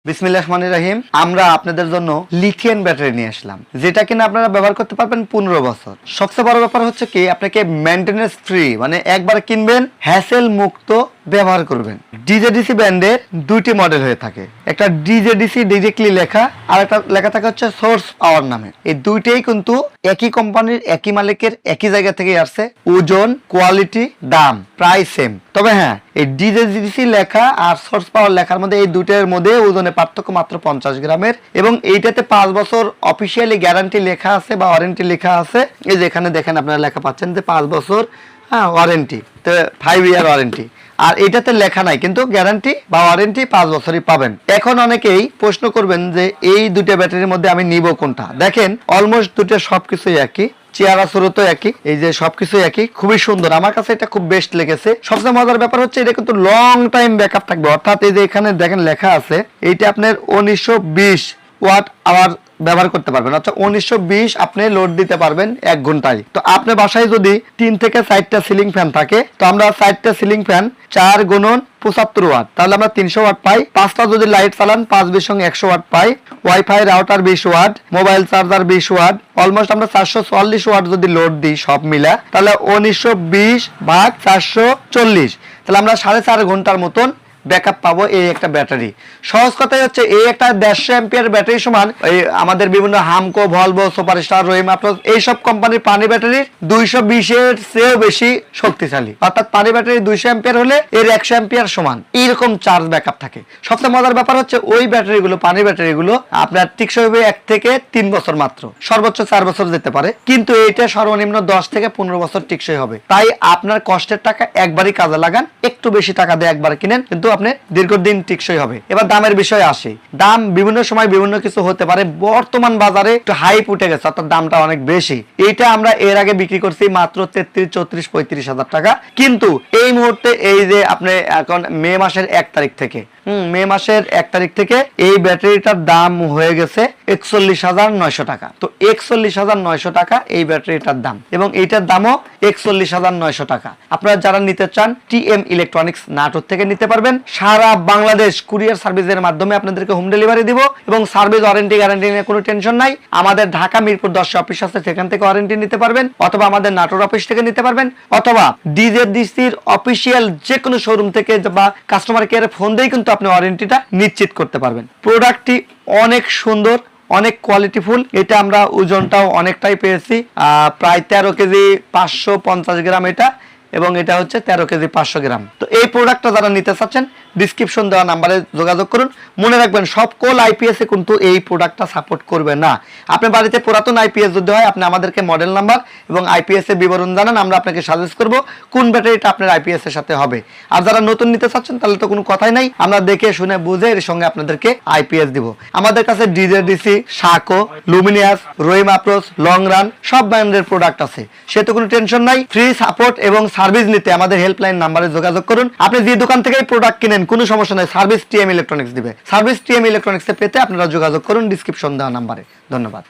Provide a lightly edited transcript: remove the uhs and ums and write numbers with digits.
বিসমিল্লাহির রহমানির রহিম। আমরা আপনাদের জন্য লিথিয়াম ব্যাটারি নিয়ে আসলাম, যেটা কিনা আপনারা ব্যবহার করতে পারবেন 15 বছর। সবচেয়ে বড় ব্যাপার হচ্ছে কি, আপনাকে মেইনটেনেন্স ফ্রি, মানে একবার কিনবেন হ্যাসেল মুক্ত ব্যবহার করবেন। ডিজেডিসি ব্র্যান্ডের দুইটি মডেল হয়ে থাকে, একটা ডিজেডিসি ডিরেক্টলি লেখা, আর একটা লেখা থাকে হচ্ছে সোর্স পাওয়ার নামে। এই দুইটাই কিন্তু একই কোম্পানির, একই মালিকের, একই জায়গা থেকে আসছে। ওজন, কোয়ালিটি, দাম প্রায় সেম। তবে হ্যাঁ, এই ডিজেডিসি লেখা আর সোর্স পাওয়ার লেখার মধ্যে, এই দুইটার মধ্যে ওজনে পার্থক্য মাত্র 50 গ্রামের। এবং এইটাতে 5 বছর অফিসিয়ালি গ্যারান্টি লেখা আছে বা ওয়ারেন্টি লেখা আছে। এই যে এখানে দেখেন, আপনারা লেখা পাচ্ছেন যে 5 বছর ওয়ারেন্টি, তো 5 ইয়ার ওয়ারেন্টি। আর এটাতে লেখা নাই, কিন্তু গ্যারান্টি বা ওয়ারেন্টি 5 বছরই পাবেন। এখন অনেকেই প্রশ্ন করবেন যে এই দুটো ব্যাটারির মধ্যে আমি নিব কোনটা। দেখেন, অলমোস্ট দুটো সবকিছুই একই, চেহারা সুরত একই, এই যে সবকিছু একই, খুবই সুন্দর। আমার কাছে এটা খুব বেস্ট লেগেছে। সবচেয়ে মজার ব্যাপার হচ্ছে এটা কিন্তু লং টাইম ব্যাকআপ থাকবে। অর্থাৎ এই যে এখানে দেখেন লেখা আছে, এইটা আপনার 1920 ওয়াট আওয়ার ব্যবহার করতে পারবেন। আচ্ছা, 1920 আপনি লোড দিতে পারবেন 1 ঘন্টায়। তো আপনার বাসায় যদি 3 থেকে 4টা সিলিং ফ্যান থাকে, তো আমরা 4টা সিলিং ফ্যান 4 গুণন 75 ওয়াট, তাহলে আমরা 300 ওয়াট পাই। 5টা যদি লাইট চালান, 5 20 সঙ্গে 100 ওয়াট পাই। Wifi router 20 watt, mobile charger 20 watt, almost আমরা 440 ওয়াট যদি লোড দিই সব মিলা, তাহলে 1920 ভাগ 440, তাহলে আমরা 4.5 ঘন্টার মতন ব্যাকআপ পাবো এই একটা ব্যাটারি। সহজ কথাই হচ্ছে, এই একটা 150 অ্যাম্পিয়ার ব্যাটারি সমান এই আমাদের বিভিন্ন Hamko, Volvo, superstar, Rahima plus এইসব কোম্পানির পানি ব্যাটারির 220 এর চেয়েও বেশি শক্তিশালী। অর্থাৎ পানি ব্যাটারি 200 অ্যাম্পিয়ার হলে এর 100 অ্যাম্পিয়ার সমান, এইরকম চার্জ ব্যাকআপ থাকে। সবচেয়ে মজার ব্যাপার হচ্ছে, ওই ব্যাটারিগুলো, পানি ব্যাটারিগুলো আপনার টিকসই হবে 1 থেকে 3 বছর মাত্র, সর্বোচ্চ 4 বছর যেতে পারে। কিন্তু এইটা সর্বনিম্ন 10 থেকে 15 বছর টিকসই হবে। তাই আপনার কষ্টের টাকা একবারই কাজে লাগান, একটু বেশি টাকা দিয়ে একবার কিনেন, কিন্তু আপনি দীর্ঘদিন টিকসই হবে। এবার দামের বিষয়ে আসি। দাম বিভিন্ন সময় বিভিন্ন কিছু হতে পারে। বর্তমান বাজারে একটু হাইপ উঠে গেছে, অর্থাৎ দামটা অনেক বেশি। এইটা আমরা এর আগে বিক্রি করছি মাত্র 33, 34, 35 হাজার টাকা। কিন্তু এই মুহূর্তে এই যে আপনি এখন মে মাসের 1 তারিখ থেকে, মে মাসের 1 তারিখ থেকে এই ব্যাটারিটার দাম হয়ে গেছে 41,900 টাকা। তো 41,900 টাকা এই ব্যাটারিটার দাম, এবং এইটার দামও 41,900 টাকা। আপনারা যারা নিতে চান, টিএম ইলেকট্রনিক্স নাটোর থেকে নিতে পারবেন। সারা বাংলাদেশ কুরিয়ার সার্ভিসের মাধ্যমে আপনাদেরকে হোম ডেলিভারি দিব, এবং সার্ভিস ওয়ারেন্টি গ্যারান্টি নিয়ে কোনো টেনশন নাই। আমাদের ঢাকা মিরপুর 10 অফিস আছে, সেখান থেকে ওয়ারেন্টি নিতে পারবেন, অথবা আমাদের নাটোর অফিস থেকে নিতে পারবেন, অথবা ডিজেডিসির অফিসিয়াল যে কোনো শোরুম থেকে বা কাস্টমার কেয়ারে ফোন দিয়ে কিন্তু আপনি ওয়ারেন্টিটা নিশ্চিত করতে পারবেন। প্রোডাক্টটি অনেক সুন্দর, অনেক কোয়ালিটিফুল। এটা আমরা ওজনটাও অনেকটাই পেয়েছি, প্রায় 13 কেজি 550 গ্রাম এটা, এবং এটা হচ্ছে 13 কেজি 500 গ্রাম। তো এই প্রোডাক্টটা যারা নিতে চাচ্ছেন, ডিসক্রিপশন দেওয়া নাম্বারে যোগাযোগ করুন। মনে রাখবেন, সকল আইপিএস এ কিন্তু এই প্রোডাক্টটা সাপোর্ট করবে না। আপনার বাড়িতে পুরাতন আইপিএস যদি হয়, আপনি আমাদেরকে মডেল নাম্বার এবং আইপিএস এর বিবরণ জানান, আমরা আপনাকে সাজেস্ট করব কোন ব্যাটারিটা আপনার আইপিএস এর সাথে হবে। আর যারা নতুন নিতে চাচ্ছেন, তাহলে তো কোনো কথাই নাই, আমরা দেখে শুনে বুঝে এর সঙ্গে আপনাদেরকে আইপিএস দিব। আমাদের কাছে DJDC, সাকো, Luminous, Rahima প্রোস, long run সব ব্র্যান্ডের প্রোডাক্ট আছে, সে তো কোনো টেনশন নাই। ফ্রি সাপোর্ট এবং সার্ভিস নিতে আমাদের হেল্পলাইন নাম্বারে যোগাযোগ করুন। আপনি যে দোকান থেকে প্রোডাক্ট কিনেন, কোনো সমস্যা নাই, সার্ভিস টিএম ইলেকট্রনিক্স দিবে। সার্ভিস টিএম ইলেকট্রনিক্সে পেতে আপনারা যোগাযোগ করুন ডিসক্রিপশন দেওয়া নাম্বারে। ধন্যবাদ।